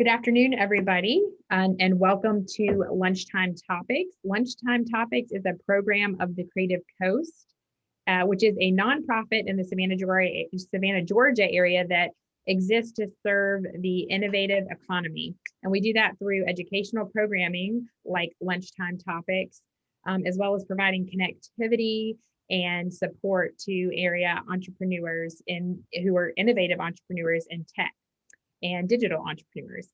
Good afternoon, everybody, and welcome to Lunchtime Topics. Lunchtime Topics is a program of the Creative Coast, which is a nonprofit in the Savannah, Georgia area that exists to serve the innovative economy. And we do that through educational programming like Lunchtime Topics, as well as providing connectivity and support to area entrepreneurs who are innovative entrepreneurs in tech and digital entrepreneurs.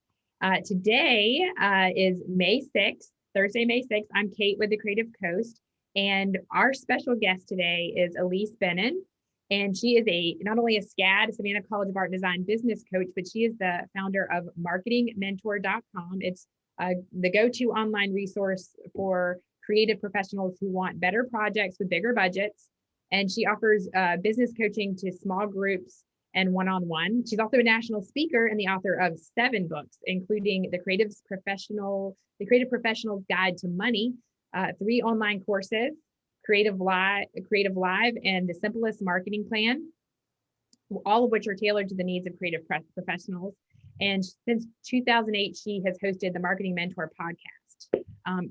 Today is May 6th, Thursday, May 6th. I'm Kate with the Creative Coast, and our special guest today is Elise Bennon. And she is not only a SCAD, Savannah College of Art and Design business coach, but she is the founder of marketingmentor.com. It's the go-to online resource for creative professionals who want better projects with bigger budgets. And she offers business coaching to small groups and one-on-one. She's also a national speaker and the author of 7 books, including The Creative Professional's Guide to Money, 3 online courses, Creative Live, and The Simplest Marketing Plan, all of which are tailored to the needs of creative professionals. And since 2008, she has hosted the Marketing Mentor podcast.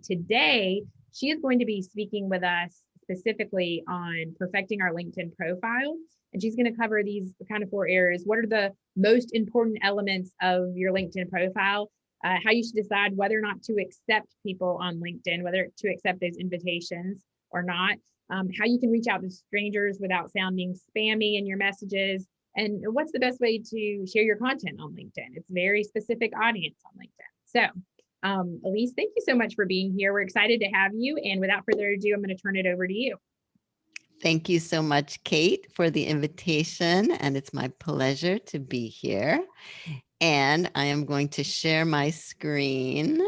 Today, she is going to be speaking with us specifically on perfecting our LinkedIn profile. And she's going to cover these kind of 4 areas. What are the most important elements of your LinkedIn profile? How you should decide whether or not to accept people on LinkedIn, whether to accept those invitations or not. How you can reach out to strangers without sounding spammy in your messages. And what's the best way to share your content on LinkedIn? It's a very specific audience on LinkedIn. So Elise, thank you so much for being here. We're excited to have you. And without further ado, I'm going to turn it over to you. Thank you so much, Kate, for the invitation, and it's my pleasure to be here. And I am going to share my screen,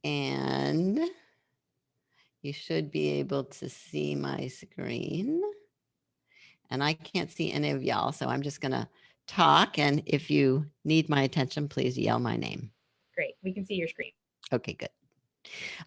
and you should be able to see my screen. And I can't see any of y'all, so I'm just going to talk, and if you need my attention, please yell my name. Great, we can see your screen. Okay, good.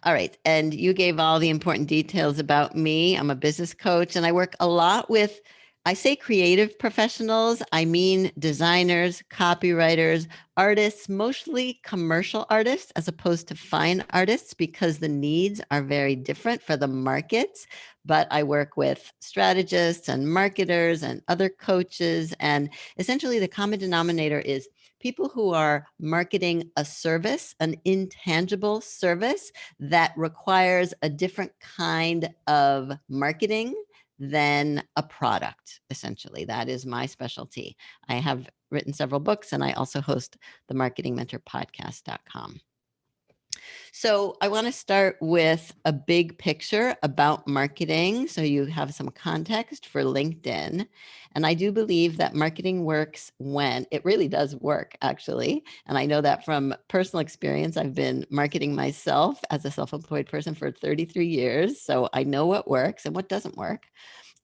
All right. And you gave all the important details about me. I'm a business coach and I work a lot with, I say creative professionals. I mean designers, copywriters, artists, mostly commercial artists as opposed to fine artists because the needs are very different for the markets. But I work with strategists and marketers and other coaches. And essentially the common denominator is people who are marketing a service, an intangible service that requires a different kind of marketing than a product, essentially. That is my specialty. I have written several books and I also host the marketingmentorpodcast.com. So I want to start with a big picture about marketing so you have some context for LinkedIn. And I do believe that marketing works when it really does work, actually. And I know that from personal experience. I've been marketing myself as a self-employed person for 33 years. So I know what works and what doesn't work.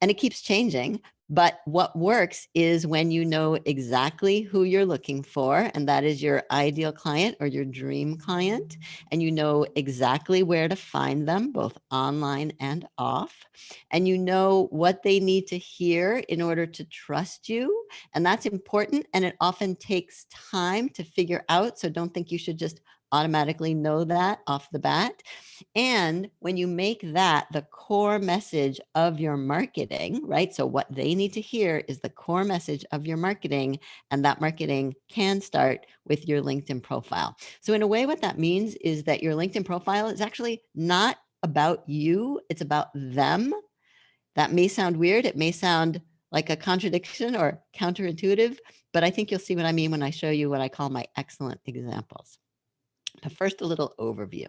And it keeps changing. But what works is when you know exactly who you're looking for, and that is your ideal client or your dream client, and you know exactly where to find them, both online and off, and you know what they need to hear in order to trust you. And that's important, and it often takes time to figure out, so don't think you should just automatically know that off the bat. And when you make that the core message of your marketing, right? So what they need to hear is the core message of your marketing, and that marketing can start with your LinkedIn profile. So in a way, what that means is that your LinkedIn profile is actually not about you, it's about them. That may sound weird. It may sound like a contradiction or counterintuitive, but I think you'll see what I mean when I show you what I call my excellent examples. But first, a little overview.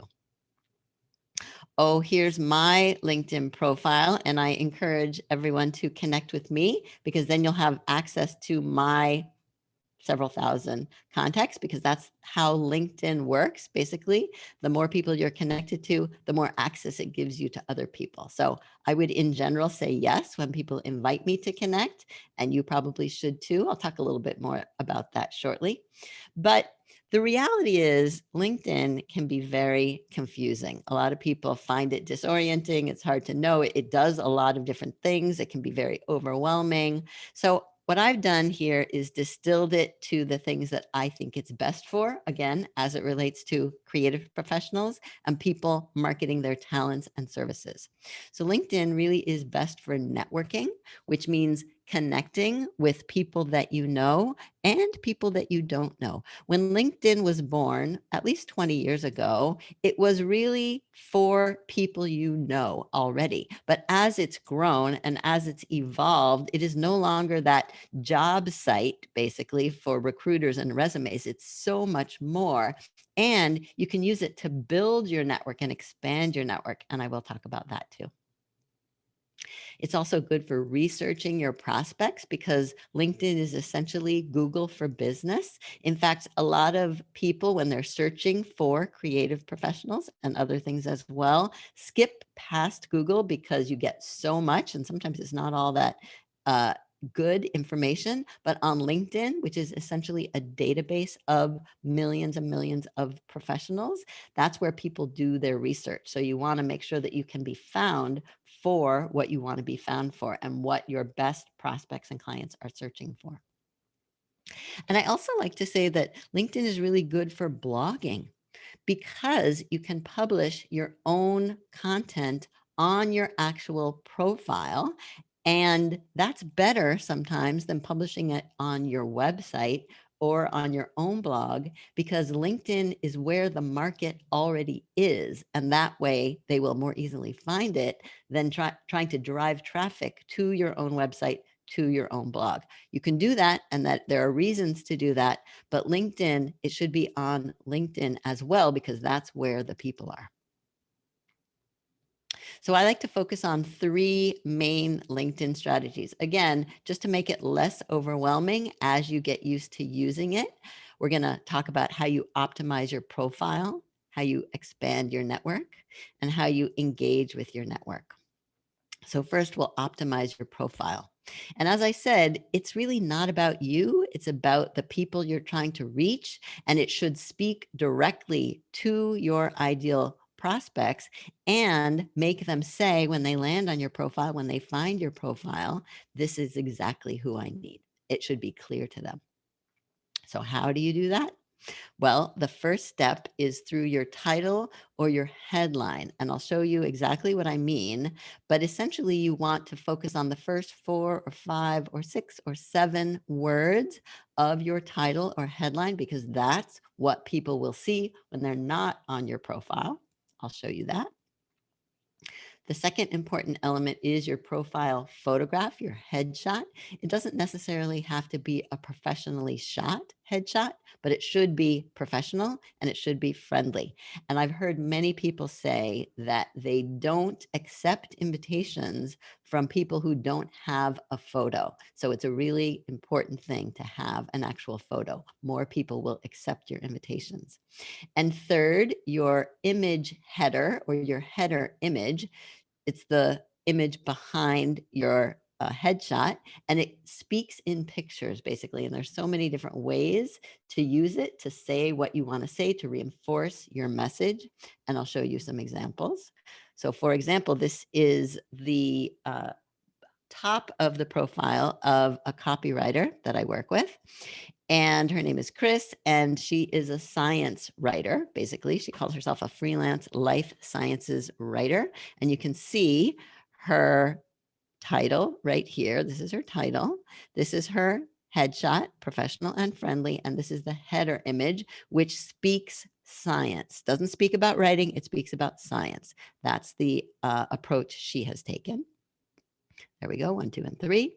Oh, here's my LinkedIn profile, and I encourage everyone to connect with me because then you'll have access to my several thousand contacts, because that's how LinkedIn works. Basically, the more people you're connected to, the more access it gives you to other people. So I would in general say yes when people invite me to connect, and you probably should too. I'll talk a little bit more about that shortly. But the reality is LinkedIn can be very confusing. A lot of people find it disorienting. It's hard to know. It does a lot of different things. It can be very overwhelming. So what I've done here is distilled it to the things that I think it's best for, again, as it relates to creative professionals and people marketing their talents and services. So LinkedIn really is best for networking, which means connecting with people that you know and people that you don't know. When LinkedIn was born, at least 20 years ago, it was really for people you know already. But as it's grown and as it's evolved, it is no longer that job site basically for recruiters and resumes. It's so much more. And you can use it to build your network and expand your network. And I will talk about that too. It's also good for researching your prospects because LinkedIn is essentially Google for business. In fact, a lot of people, when they're searching for creative professionals and other things as well, skip past Google because you get so much, and sometimes it's not all that good information. But on LinkedIn, which is essentially a database of millions and millions of professionals, that's where people do their research. So you want to make sure that you can be found for what you want to be found for and what your best prospects and clients are searching for. And I also like to say that LinkedIn is really good for blogging because you can publish your own content on your actual profile. And that's better sometimes than publishing it on your website or on your own blog, because LinkedIn is where the market already is. And that way they will more easily find it than trying to drive traffic to your own website, to your own blog. You can do that, and that there are reasons to do that, but LinkedIn, it should be on LinkedIn as well, because that's where the people are. So I like to focus on 3 main LinkedIn strategies. Again, just to make it less overwhelming as you get used to using it. We're going to talk about how you optimize your profile, how you expand your network, and how you engage with your network. So first, we'll optimize your profile. And as I said, it's really not about you. It's about the people you're trying to reach, and it should speak directly to your ideal prospects and make them say, when they land on your profile, when they find your profile, this is exactly who I need. It should be clear to them. So how do you do that? Well, the first step is through your title or your headline, and I'll show you exactly what I mean. But essentially, you want to focus on the first 4 or 5 or 6 or 7 words of your title or headline, because that's what people will see when they're not on your profile. I'll show you that. The second important element is your profile photograph, your headshot. It doesn't necessarily have to be a professionally shot headshot, but it should be professional and it should be friendly. And I've heard many people say that they don't accept invitations from people who don't have a photo. So it's a really important thing to have an actual photo. More people will accept your invitations. And third, your image header or your header image. It's the image behind your headshot, and it speaks in pictures basically. And there's so many different ways to use it to say what you want to say, to reinforce your message. And I'll show you some examples. So for example, this is the top of the profile of a copywriter that I work with. And her name is Chris, and she is a science writer. Basically, she calls herself a freelance life sciences writer. And you can see her title right here. This is her title. This is her headshot, professional and friendly. And this is the header image, which speaks science. Doesn't speak about writing, it speaks about science. That's the approach she has taken. There we go, 1, 2, and 3.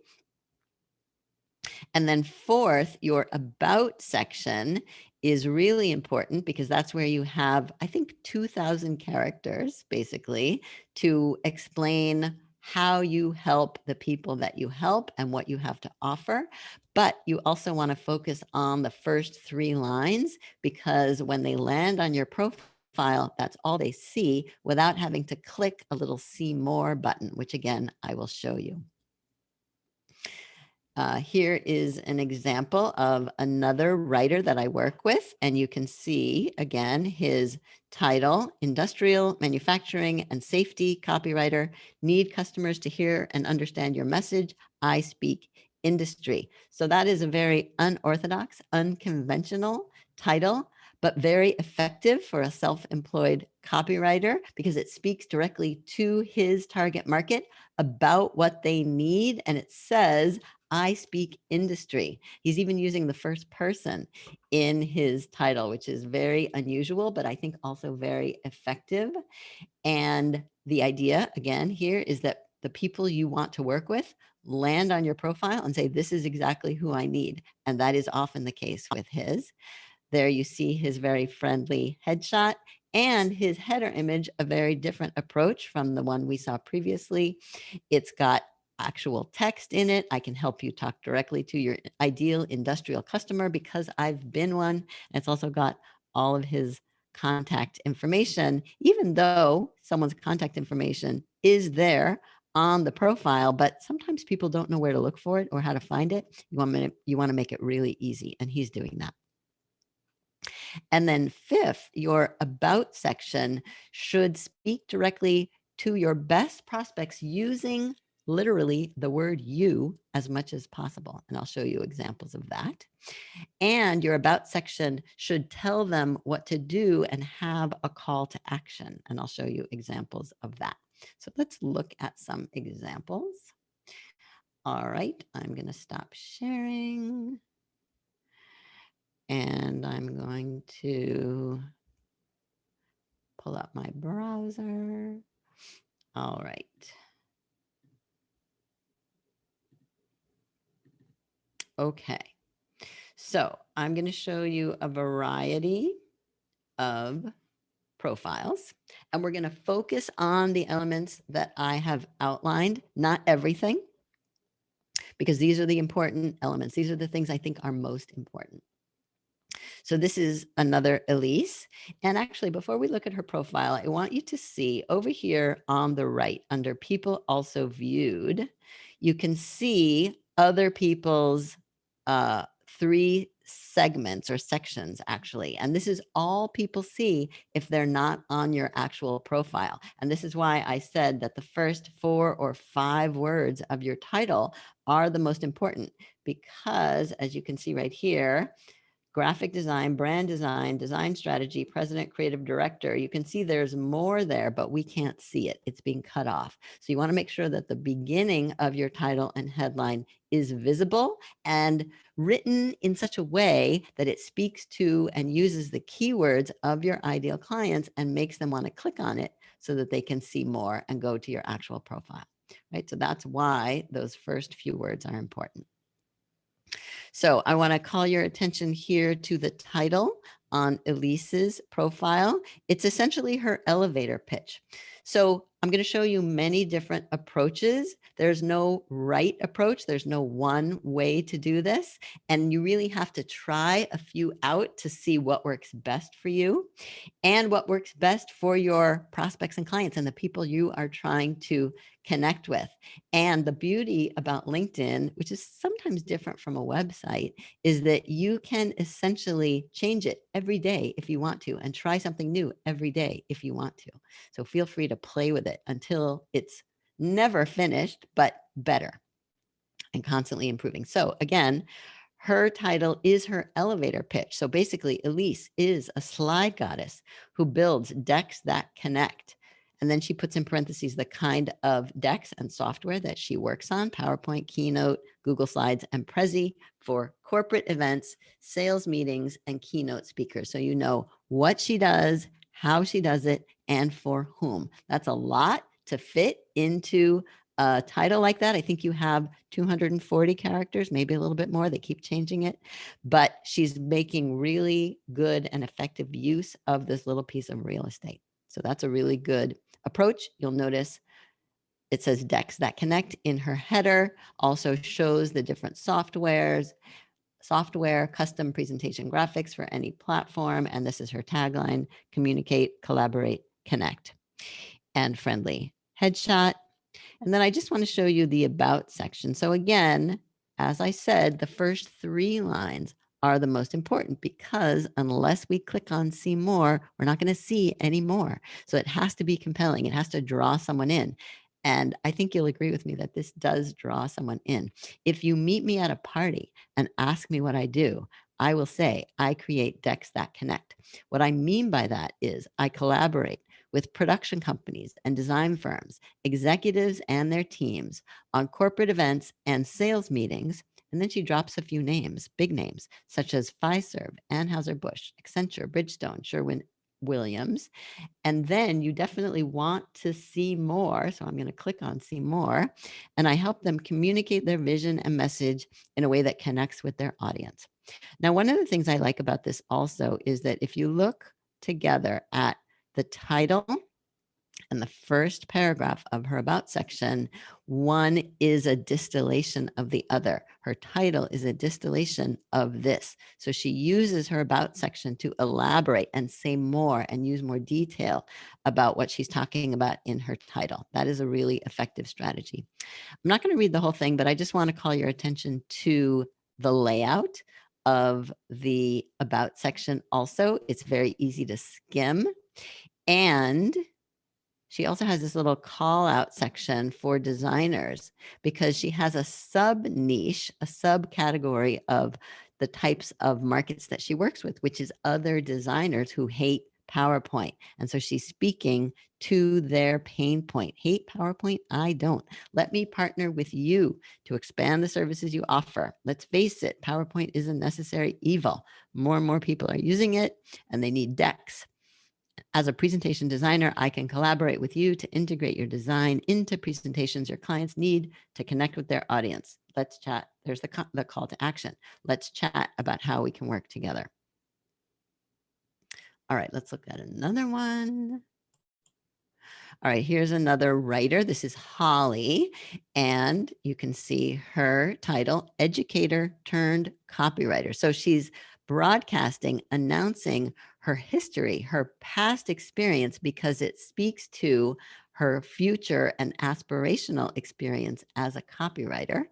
And then fourth, your about section is really important because that's where you have, I think, 2,000 characters basically to explain how you help the people that you help and what you have to offer. But you also want to focus on the first 3 lines, because when they land on your profile, that's all they see without having to click a little see more button, which again, I will show you. Here is an example of another writer that I work with, and you can see again his title: Industrial, Manufacturing, and Safety Copywriter. Need customers to hear and understand your message. I speak industry. So that is a very unorthodox, unconventional title, but very effective for a self-employed copywriter because it speaks directly to his target market about what they need. And it says, I speak industry. He's even using the first person in his title, which is very unusual, but I think also very effective. And the idea, again, here is that the people you want to work with land on your profile and say, this is exactly who I need. And that is often the case with his. There you see his very friendly headshot and his header image, a very different approach from the one we saw previously. It's got actual text in it. I can help you talk directly to your ideal industrial customer because I've been one. And it's also got all of his contact information, even though someone's contact information is there on the profile, but sometimes people don't know where to look for it or how to find it. You want to make it really easy, and he's doing that. And then fifth, your about section should speak directly to your best prospects using literally the word you as much as possible. And I'll show you examples of that. And your about section should tell them what to do and have a call to action. And I'll show you examples of that. So let's look at some examples. All right, I'm going to stop sharing. And I'm going to pull up my browser. All right. Okay. So I'm going to show you a variety of profiles, and we're going to focus on the elements that I have outlined, not everything, because these are the important elements. These are the things I think are most important. So this is another Elise. And actually, before we look at her profile, I want you to see over here on the right, under people also viewed, you can see other people's 3 segments or sections, actually. And this is all people see if they're not on your actual profile. And this is why I said that the first 4 or 5 words of your title are the most important, because as you can see right here, graphic design, brand design, design strategy, president, creative director. You can see there's more there, but we can't see it. It's being cut off. So you want to make sure that the beginning of your title and headline is visible and written in such a way that it speaks to and uses the keywords of your ideal clients and makes them want to click on it so that they can see more and go to your actual profile, right? So that's why those first few words are important. So I want to call your attention here to the title on Elise's profile. It's essentially her elevator pitch. So I'm going to show you many different approaches. There's no right approach. There's no one way to do this. And you really have to try a few out to see what works best for you and what works best for your prospects and clients and the people you are trying to connect with. And the beauty about LinkedIn, which is sometimes different from a website, is that you can essentially change it every day if you want to, and try something new every day if you want to. So feel free to play with it until it's never finished, but better and constantly improving. So again, her title is her elevator pitch. So basically, Elise is a slide goddess who builds decks that connect. And then she puts in parentheses the kind of decks and software that she works on: PowerPoint, Keynote, Google Slides, and Prezi for corporate events, sales meetings, and keynote speakers. So you know what she does, how she does it, and for whom. That's a lot to fit into a title like that. I think you have 240 characters, maybe a little bit more. They keep changing it, but she's making really good and effective use of this little piece of real estate. So that's a really good approach. You'll notice it says decks that connect in her header, also shows the different software, custom presentation graphics for any platform. And this is her tagline: communicate, collaborate, connect, and friendly headshot. And then I just want to show you the about section. So again, as I said, the first 3 lines are the most important, because unless we click on see more, we're not going to see any more. So it has to be compelling. It has to draw someone in. And I think you'll agree with me that this does draw someone in. If you meet me at a party and ask me what I do, I will say I create decks that connect. What I mean by that is I collaborate with production companies and design firms, executives and their teams on corporate events and sales meetings. And then she drops a few names, big names, such as Fiserv, Anheuser-Busch, Accenture, Bridgestone, Sherwin-Williams. And then you definitely want to see more. So I'm going to click on see more. And I help them communicate their vision and message in a way that connects with their audience. Now, one of the things I like about this also is that if you look together at the title and the first paragraph of her about section, one is a distillation of the other. Her title is a distillation of this. So she uses her about section to elaborate and say more and use more detail about what she's talking about in her title. That is a really effective strategy. I'm not going to read the whole thing, but I just want to call your attention to the layout of the about section also. It's very easy to skim. And she also has this little call out section for designers because she has a sub niche, a subcategory of the types of markets that she works with, which is other designers who hate PowerPoint. And so she's speaking to their pain point. Hate PowerPoint? I don't. Let me partner with you to expand the services you offer. Let's face it, PowerPoint is a necessary evil. More and more people are using it and they need decks. As a presentation designer, I can collaborate with you to integrate your design into presentations your clients need to connect with their audience. Let's chat. There's the call to action. Let's chat about how we can work together. All right, let's look at another one. All right, here's another writer. This is Holly, and you can see her title, Educator Turned Copywriter. So she's broadcasting, announcing her history, her past experience, because it speaks to her future and aspirational experience as a copywriter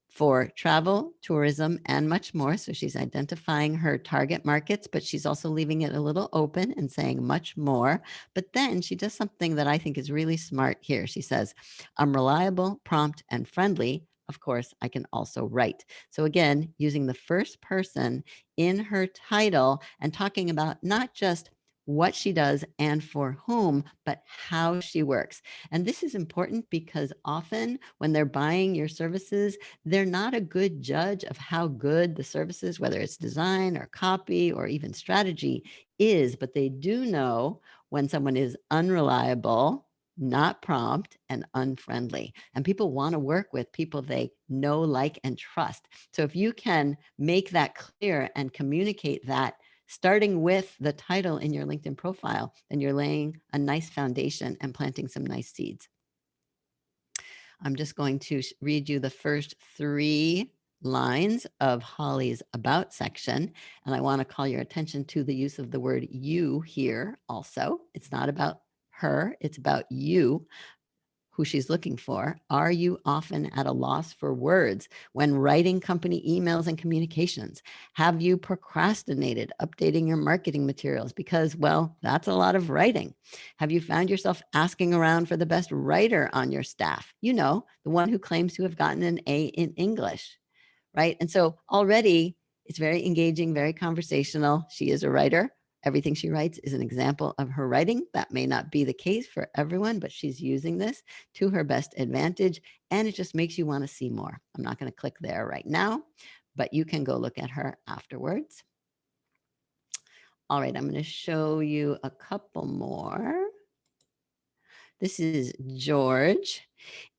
for travel, tourism, and much more. So she's identifying her target markets, but she's also leaving it a little open and saying much more. But then she does something that I think is really smart here. She says, I'm reliable, prompt, and friendly. Of course, I can also write. So again, using the first person in her title and talking about not just what she does and for whom, but how she works. And this is important because often when they're buying your services, they're not a good judge of how good the services, whether it's design or copy or even strategy, is, but they do know when someone is unreliable, not prompt, and unfriendly. And people want to work with people they know, like, and trust. So if you can make that clear and communicate that starting with the title in your LinkedIn profile, then you're laying a nice foundation and planting some nice seeds. I'm just going to read you the first 3 lines of Holly's about section. And I want to call your attention to the use of the word you here also. It's not about her, it's about you, who she's looking for. Are you often at a loss for words when writing company emails and communications? Have you procrastinated updating your marketing materials because, well, that's a lot of writing? Have you found yourself asking around for the best writer on your staff? You know, the one who claims to have gotten an A in English, right? And so already it's very engaging, very conversational. She is a writer. Everything she writes is an example of her writing. That may not be the case for everyone, but she's using this to her best advantage. And it just makes you want to see more. I'm not going to click there right now, but you can go look at her afterwards. All right, I'm going to show you a couple more. This is George.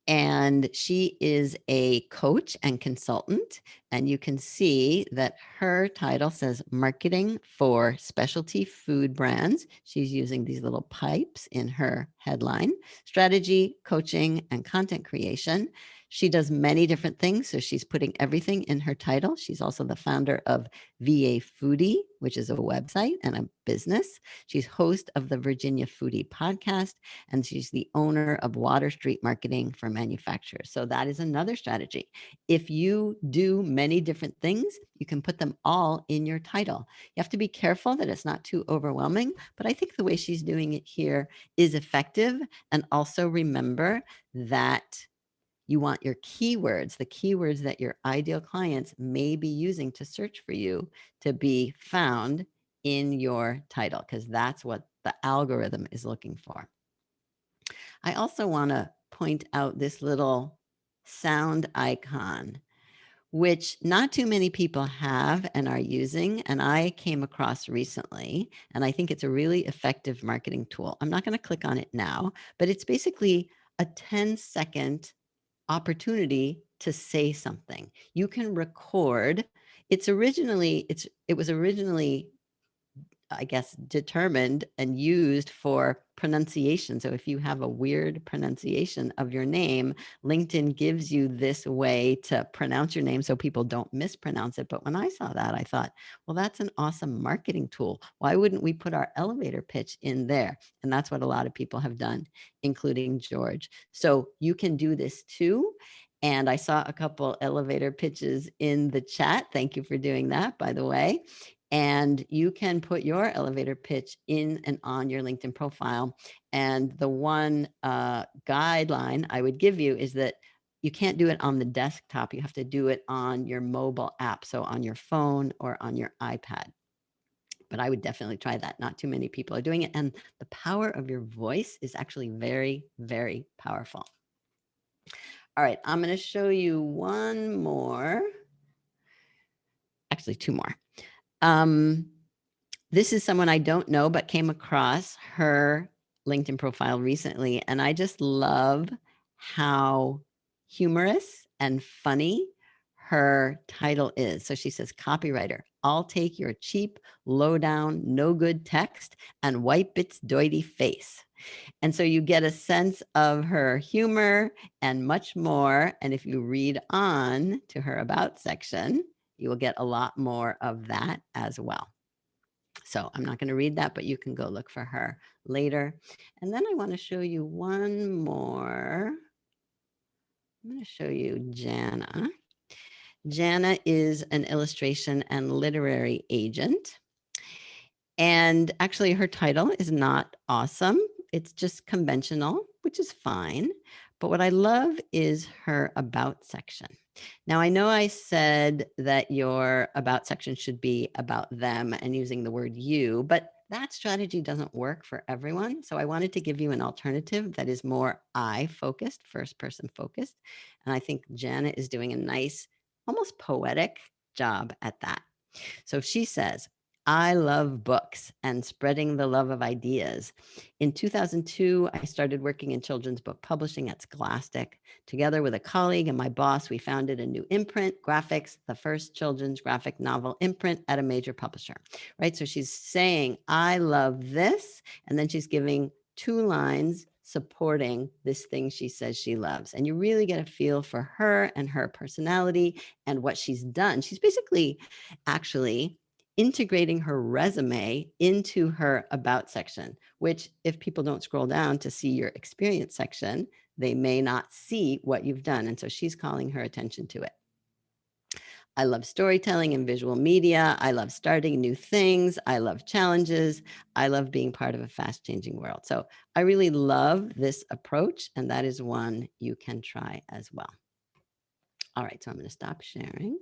And she is a coach and consultant. And you can see that her title says Marketing for Specialty Food Brands. She's using these little pipes in her headline. Strategy, coaching, and content creation. She does many different things. So she's putting everything in her title. She's also the founder of VA Foodie, which is a website and a business. She's host of the Virginia Foodie podcast, and she's the owner of Water Street Marketing for manufacturing manufacturers. So that is another strategy. If you do many different things, you can put them all in your title. You have to be careful that it's not too overwhelming, but I think the way she's doing it here is effective. And also remember that you want your keywords, the keywords that your ideal clients may be using to search for you, to be found in your title, because that's what the algorithm is looking for. I also want to point out this little sound icon, which not too many people have and are using, and I came across recently, and I think it's a really effective marketing tool. I'm not going to click on it now, but it's basically a 10-second opportunity to say something. You can record. It was originally, I guess, determined and used for pronunciation. So if you have a weird pronunciation of your name, LinkedIn gives you this way to pronounce your name so people don't mispronounce it. But when I saw that, I thought, well, that's an awesome marketing tool. Why wouldn't we put our elevator pitch in there? And that's what a lot of people have done, including George. So you can do this too. And I saw a couple elevator pitches in the chat. Thank you for doing that, by the way. And you can put your elevator pitch in and on your LinkedIn profile. And the one guideline I would give you is that you can't do it on the desktop. You have to do it on your mobile app, so on your phone or on your iPad. But I would definitely try that. Not too many people are doing it. And the power of your voice is actually very, very powerful. All right, I'm going to show you one more. Actually, two more. This is someone I don't know, but came across her LinkedIn profile recently. And I just love how humorous and funny her title is. So she says, copywriter, I'll take your cheap, low down, no good text and wipe its doity face. And so you get a sense of her humor and much more. And if you read on to her about section, you will get a lot more of that as well. So I'm not going to read that, but you can go look for her later. And then I want to show you one more. I'm going to show you Jana. Jana is an illustration and literary agent. And actually, her title is not awesome. It's just conventional, which is fine. But what I love is her about section. Now, I know I said that your about section should be about them and using the word you, but that strategy doesn't work for everyone. So I wanted to give you an alternative that is more I focused, first person focused. And I think Jana is doing a nice, almost poetic job at that. So she says, I love books and spreading the love of ideas. In 2002, I started working in children's book publishing at Scholastic. Together with a colleague and my boss, we founded a new imprint, Graphics, the first children's graphic novel imprint at a major publisher, right? So she's saying, I love this. And then she's giving 2 lines supporting this thing she says she loves. And you really get a feel for her and her personality and what she's done. She's basically actually integrating her resume into her about section, which if people don't scroll down to see your experience section, they may not see what you've done. And so she's calling her attention to it. I love storytelling and visual media. I love starting new things. I love challenges. I love being part of a fast changing world. So I really love this approach, and that is one you can try as well. All right, so I'm going to stop sharing.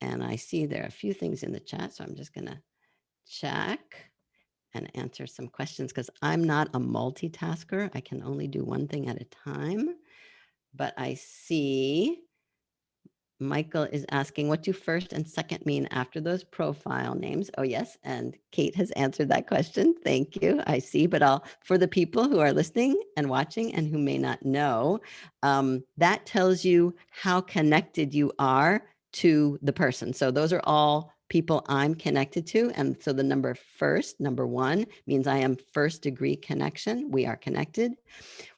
And I see there are a few things in the chat, so I'm just going to check and answer some questions because I'm not a multitasker. I can only do one thing at a time. But I see Michael is asking, what do first and second mean after those profile names? Oh, yes. And Kate has answered that question. Thank you. I see. But for the people who are listening and watching and who may not know, that tells you how connected you are to the person. So those are all people I'm connected to. And so the number first, number 1, means I am first degree connection. We are connected.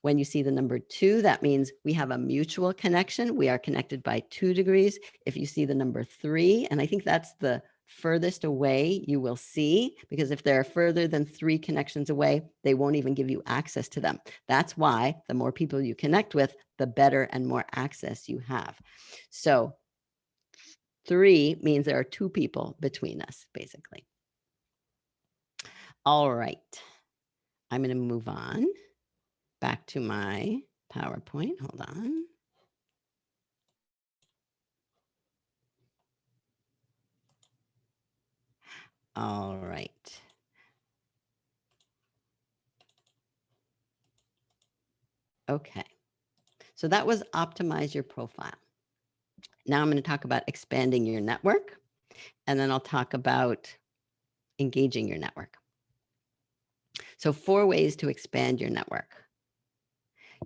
When you see the number 2, that means we have a mutual connection. We are connected by 2 degrees. If you see the number 3, and I think that's the furthest away you will see, because if they're further than 3 connections away, they won't even give you access to them. That's why the more people you connect with, the better and more access you have. So 3 means there are 2 people between us, basically. All right. I'm going to move on back to my PowerPoint. Hold on. All right. Okay. So that was optimize your profile. Now I'm going to talk about expanding your network, and then I'll talk about engaging your network. So 4 ways to expand your network.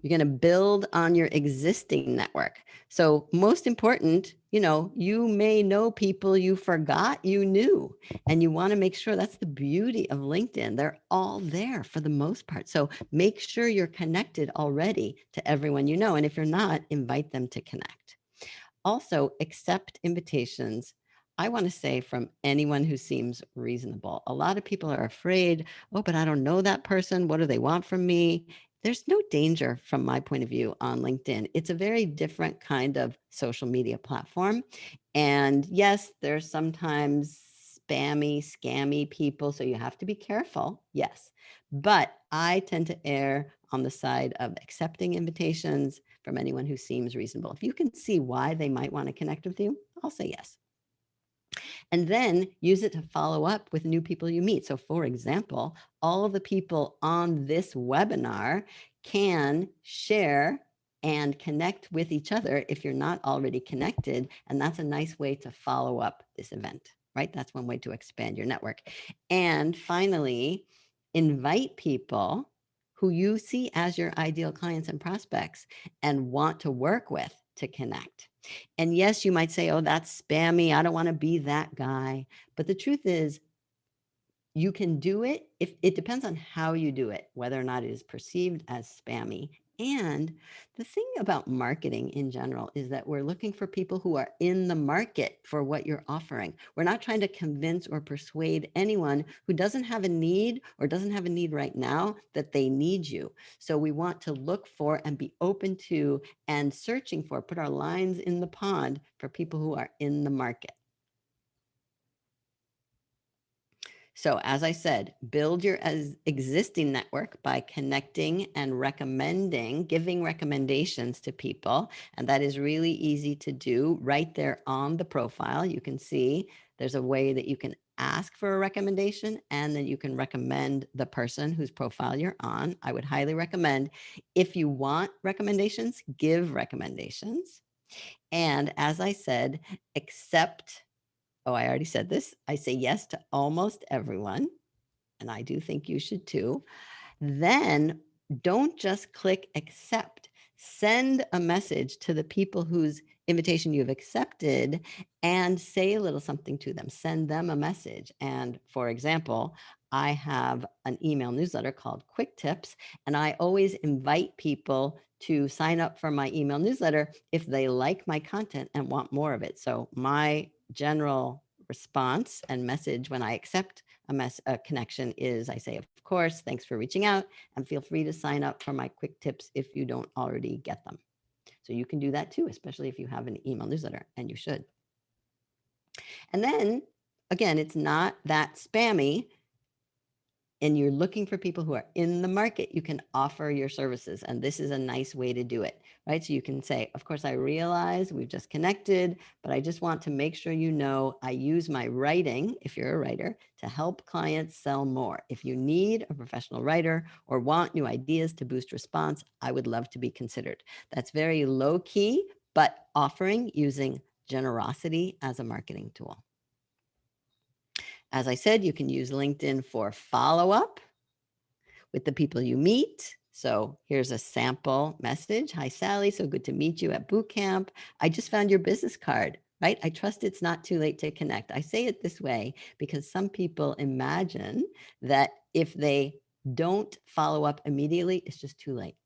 You're going to build on your existing network. So most important, you may know people you forgot you knew, and you want to make sure. That's the beauty of LinkedIn. They're all there for the most part. So make sure you're connected already to everyone you know. And if you're not, invite them to connect. Also, accept invitations. I want to say from anyone who seems reasonable. A lot of people are afraid, oh, but I don't know that person. What do they want from me? There's no danger from my point of view on LinkedIn. It's a very different kind of social media platform. And yes, there's sometimes spammy, scammy people. So you have to be careful. Yes. But I tend to err on the side of accepting invitations from anyone who seems reasonable. If you can see why they might want to connect with you, I'll say yes. And then use it to follow up with new people you meet. So for example, all of the people on this webinar can share and connect with each other if you're not already connected. And that's a nice way to follow up this event, right? That's one way to expand your network. And finally, invite people who you see as your ideal clients and prospects and want to work with to connect. And yes, you might say, oh, that's spammy. I don't want to be that guy. But the truth is, you can do it. If it depends on how you do it, whether or not it is perceived as spammy. And the thing about marketing in general is that we're looking for people who are in the market for what you're offering. We're not trying to convince or persuade anyone who doesn't have a need or doesn't have a need right now that they need you. So we want to look for and be open to and searching for, put our lines in the pond for people who are in the market. So as I said, build your existing network by connecting and recommending, giving recommendations to people. And that is really easy to do right there on the profile. You can see there's a way that you can ask for a recommendation, and then you can recommend the person whose profile you're on. I would highly recommend, if you want recommendations, give recommendations. And as I said, accept. Oh, I already said this. I say yes to almost everyone, and I do think you should too. Then don't just click accept. Send a message to the people whose invitation you've accepted and say a little something to them. Send them a message. And for example, I have an email newsletter called Quick Tips, and I always invite people to sign up for my email newsletter if they like my content and want more of it. So my general response and message when I accept a connection is I say, of course, thanks for reaching out, and feel free to sign up for my quick tips if you don't already get them. So you can do that too, especially if you have an email newsletter, and you should. And then again, it's not that spammy, and you're looking for people who are in the market, you can offer your services. And this is a nice way to do it, right? So you can say, of course, I realize we've just connected, but I just want to make sure you know I use my writing, if you're a writer, to help clients sell more. If you need a professional writer or want new ideas to boost response, I would love to be considered. That's very low key, but offering using generosity as a marketing tool. As I said, you can use LinkedIn for follow-up with the people you meet. So here's a sample message. Hi, Sally. So good to meet you at boot camp. I just found your business card, right? I trust it's not too late to connect. I say it this way because some people imagine that if they don't follow up immediately, it's just too late.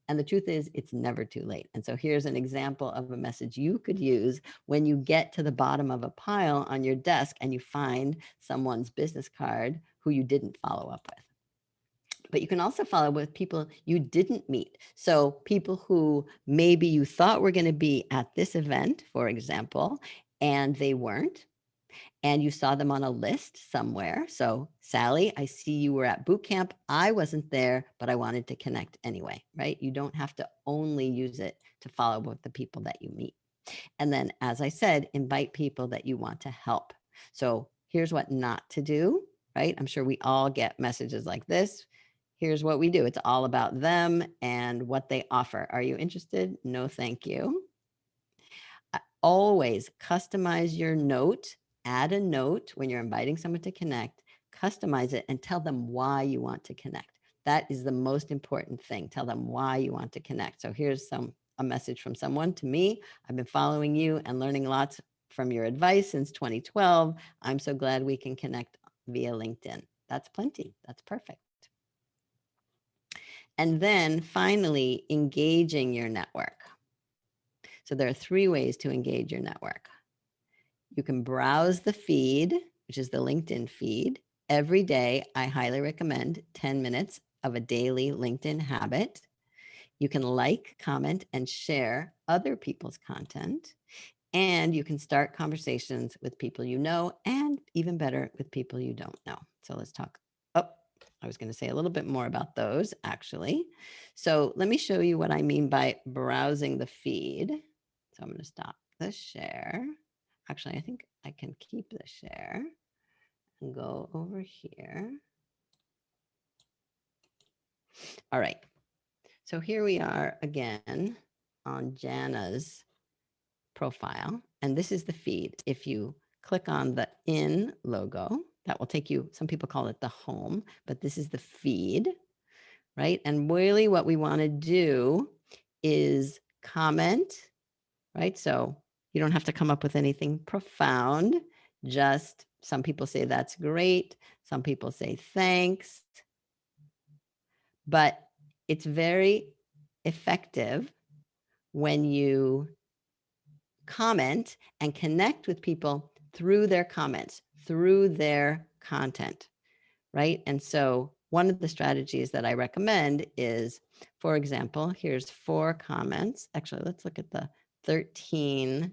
And the truth is, it's never too late. And so here's an example of a message you could use when you get to the bottom of a pile on your desk and you find someone's business card who you didn't follow up with. But you can also follow with people you didn't meet. So people who maybe you thought were going to be at this event, for example, and they weren't, and you saw them on a list somewhere. So Sally, I see you were at boot camp. I wasn't there, but I wanted to connect anyway, right? You don't have to only use it to follow with the people that you meet. And then, as I said, invite people that you want to help. So here's what not to do, right? I'm sure we all get messages like this. Here's what we do. It's all about them and what they offer. Are you interested? No, thank you. Always customize your note. Add a note when you're inviting someone to connect, customize it and tell them why you want to connect. That is the most important thing. Tell them why you want to connect. So here's a message from someone to me. I've been following you and learning lots from your advice since 2012. I'm so glad we can connect via LinkedIn. That's plenty. That's perfect. And then finally, engaging your network. So there are 3 ways to engage your network. You can browse the feed, which is the LinkedIn feed. Every day, I highly recommend 10 minutes of a daily LinkedIn habit. You can like, comment, and share other people's content. And you can start conversations with people you know, and even better, with people you don't know. So let's talk. Oh, I was going to say a little bit more about those, actually. So let me show you what I mean by browsing the feed. So I'm going to stop the share. Actually, I think I can keep the share and go over here. All right. So here we are again on Jana's profile, and this is the feed. If you click on the in logo, that will take you, some people call it the home, but this is the feed, right? And really what we want to do is comment, right? So you don't have to come up with anything profound. Just some people say that's great. Some people say thanks. But it's very effective when you comment and connect with people through their comments, through their content, right? And so one of the strategies that I recommend is, for example, here's 4 comments. Actually, let's look at the 13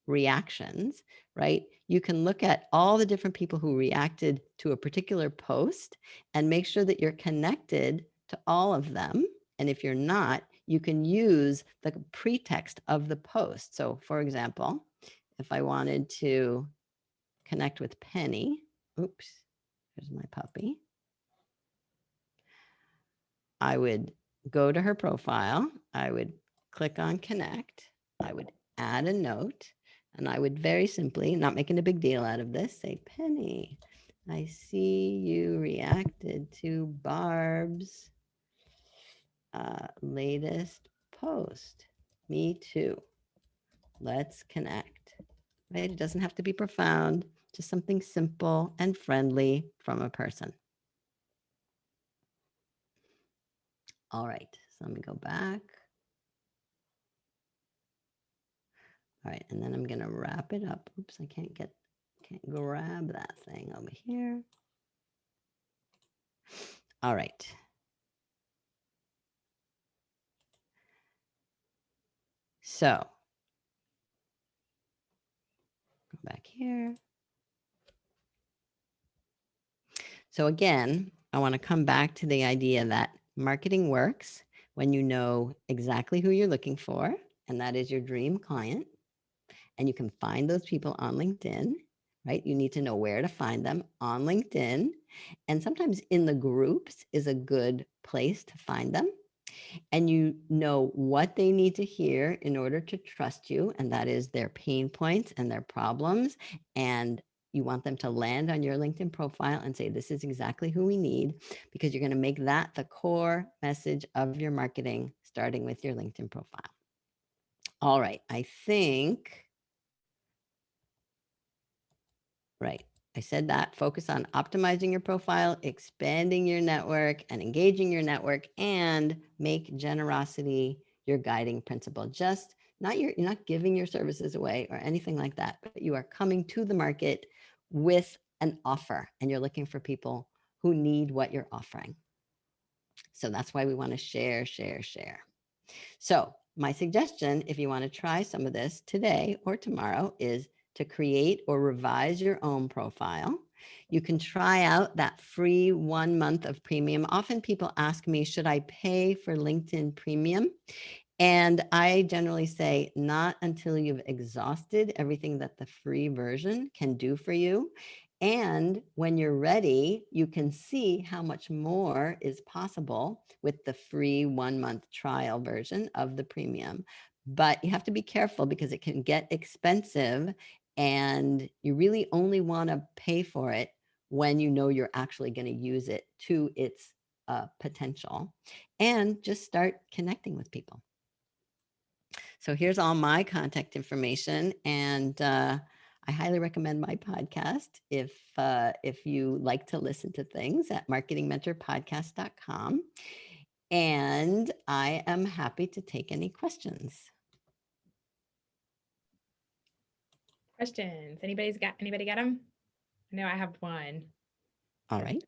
reactions, right? You can look at all the different people who reacted to a particular post and make sure that you're connected to all of them. And if you're not, you can use the pretext of the post. So for example, if I wanted to connect with Penny, oops, there's my puppy. I would go to her profile. I would click on connect. I would add a note. And I would very simply, not making a big deal out of this, say, Penny, I see you reacted to Barb's latest post. Me too. Let's connect. Right? It doesn't have to be profound, just something simple and friendly from a person. All right, so let me go back. All right, and then I'm gonna wrap it up. Oops, I can't grab that thing over here. All right. So, go back here. So again, I wanna come back to the idea that marketing works when you know exactly who you're looking for, and that is your dream client. And you can find those people on LinkedIn, right? You need to know where to find them on LinkedIn. And sometimes in the groups is a good place to find them. And you know what they need to hear in order to trust you. And that is their pain points and their problems. And you want them to land on your LinkedIn profile and say, this is exactly who we need, because you're going to make that the core message of your marketing, starting with your LinkedIn profile. All right. I think right. I said that. Focus on optimizing your profile, expanding your network, and engaging your network, and make generosity your guiding principle. Just you're not giving your services away or anything like that, but you are coming to the market with an offer, and you're looking for people who need what you're offering. So that's why we want to share, share, share. So my suggestion, if you want to try some of this today or tomorrow, is to create or revise your own profile. You can try out that free 1 month of premium. Often people ask me, should I pay for LinkedIn Premium? And I generally say, not until you've exhausted everything that the free version can do for you. And when you're ready, you can see how much more is possible with the free 1 month trial version of the premium. But you have to be careful because it can get expensive, and you really only want to pay for it when you know you're actually going to use it to its potential, and just start connecting with people. So here's all my contact information, and I highly recommend my podcast if you like to listen to things at marketingmentorpodcast.com. And I am happy to take any questions. Questions? Anybody got them? I know I have one. All right.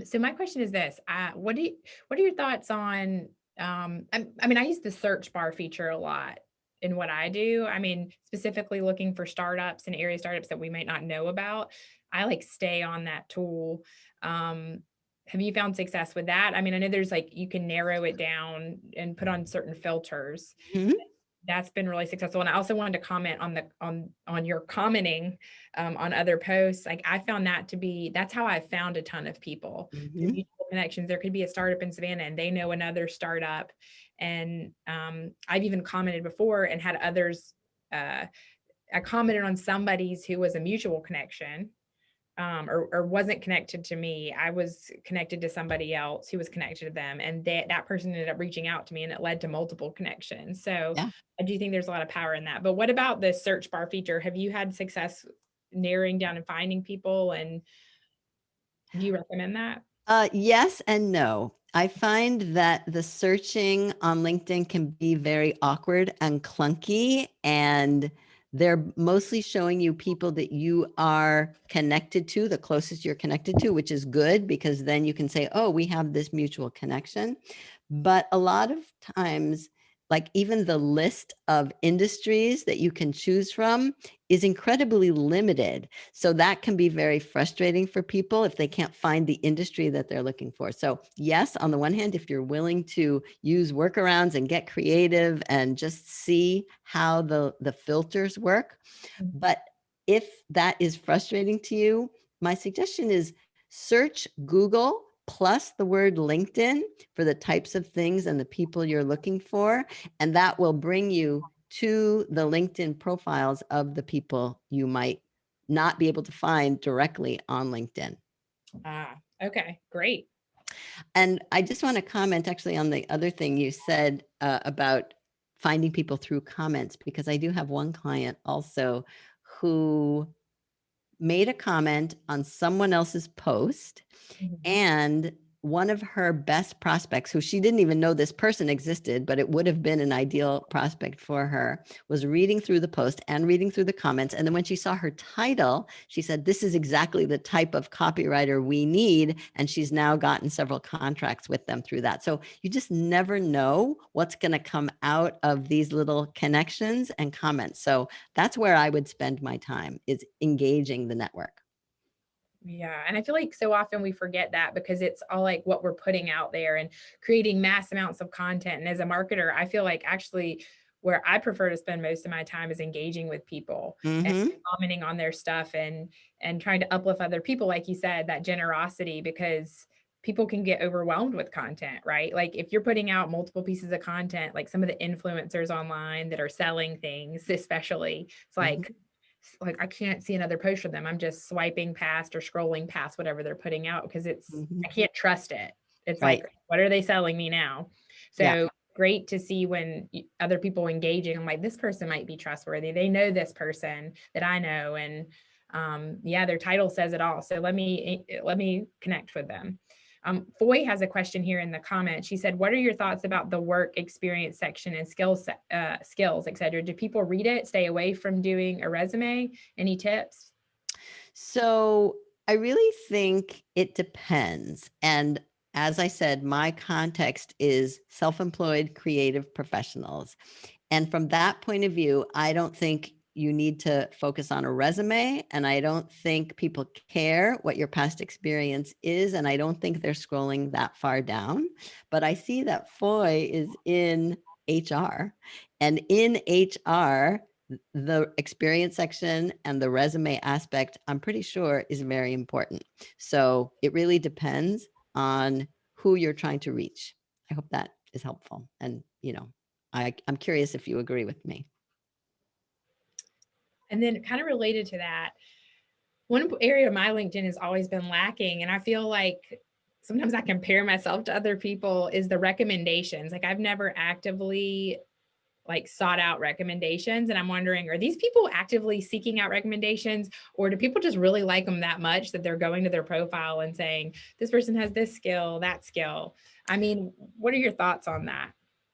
So my question is this: what are your thoughts on? I mean, I use the search bar feature a lot in what I do. I mean, specifically looking for startups and area startups that we might not know about. I like stay on that tool. Have you found success with that? I mean, I know there's like you can narrow it down and put on certain filters. Mhm. That's been really successful. And I also wanted to comment on your commenting on other posts. Like I found that to be, that's how I found a ton of people through Mhm. mutual connections. There could be a startup in Savannah and they know another startup. And I've even commented before and had others, I commented on somebody's who was a mutual connection. Or wasn't connected to me. I was connected to somebody else who was connected to them. And that person ended up reaching out to me and it led to multiple connections. So Yeah. I do think there's a lot of power in that. But what about the search bar feature? Have you had success narrowing down and finding people? And do you recommend that? Yes and no. I find that the searching on LinkedIn can be very awkward and clunky, and they're mostly showing you people that you are connected to, the closest you're connected to, which is good because then you can say, oh, we have this mutual connection. But a lot of times, like even the list of industries that you can choose from is incredibly limited. So that can be very frustrating for people if they can't find the industry that they're looking for. So yes, on the one hand, if you're willing to use workarounds and get creative and just see how the filters work. But if that is frustrating to you, my suggestion is search Google plus the word LinkedIn for the types of things and the people you're looking for. And that will bring you to the LinkedIn profiles of the people you might not be able to find directly on LinkedIn. Okay, great. And I just want to comment actually on the other thing you said about finding people through comments, because I do have one client also who made a comment on someone else's post, and one of her best prospects, who she didn't even know this person existed, but it would have been an ideal prospect for her, was reading through the post and reading through the comments. And then when she saw her title, she said, this is exactly the type of copywriter we need. And she's now gotten several contracts with them through that. So you just never know what's going to come out of these little connections and comments. So that's where I would spend my time, is engaging the network. Yeah. And I feel like so often we forget that because it's all like what we're putting out there and creating mass amounts of content. And as a marketer, I feel like actually where I prefer to spend most of my time is engaging with people and commenting on their stuff and trying to uplift other people. Like you said, that generosity, because people can get overwhelmed with content, right? Like if you're putting out multiple pieces of content, like some of the influencers online that are selling things, especially, it's like I can't see another post from them. I'm just swiping past or scrolling past whatever they're putting out because I can't trust it. It's Right. like, what are they selling me now? Yeah. So great to see when other people engaging. I'm like, this person might be trustworthy. They know this person that I know. And Yeah, their title says it all. So let me connect with them. Foy has a question here in the comments. She said, what are your thoughts about the work experience section and skills, etc.? Do people read it, stay away from doing a resume? Any tips? So I really think it depends. And as I said, my context is self-employed creative professionals. And from that point of view, I don't think you need to focus on a resume. And I don't think people care what your past experience is. And I don't think they're scrolling that far down. But I see that Foy is in HR. And in HR, the experience section and the resume aspect, I'm pretty sure is very important. So it really depends on who you're trying to reach. I hope that is helpful. And, I'm curious if you agree with me. And then kind of related to that, one area of my LinkedIn has always been lacking, and I feel like sometimes I compare myself to other people, is the recommendations. Like I've never actively sought out recommendations, and I'm wondering, are these people actively seeking out recommendations, or do people just really like them that much that they're going to their profile and saying this person has this skill, that skill? I mean, what are your thoughts on that?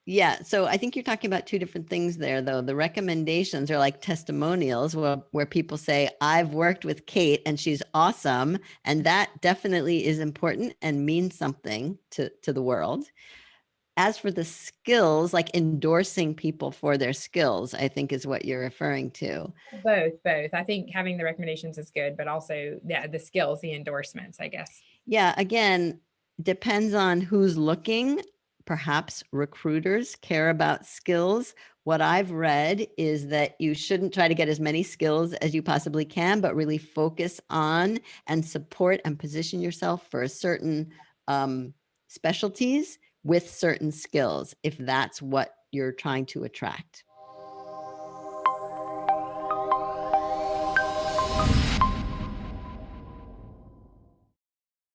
Yeah, so I think you're talking about two different things there, though. The recommendations are like testimonials where people say, I've worked with Kate and she's awesome. And that definitely is important and means something to the world. As for the skills, like endorsing people for their skills, I think is what you're referring to. Both. I think having the recommendations is good, but also the skills, the endorsements, I guess. Yeah, again, depends on who's looking. Perhaps recruiters care about skills. What I've read is that you shouldn't try to get as many skills as you possibly can, but really focus on and support and position yourself for a certain specialties with certain skills, if that's what you're trying to attract.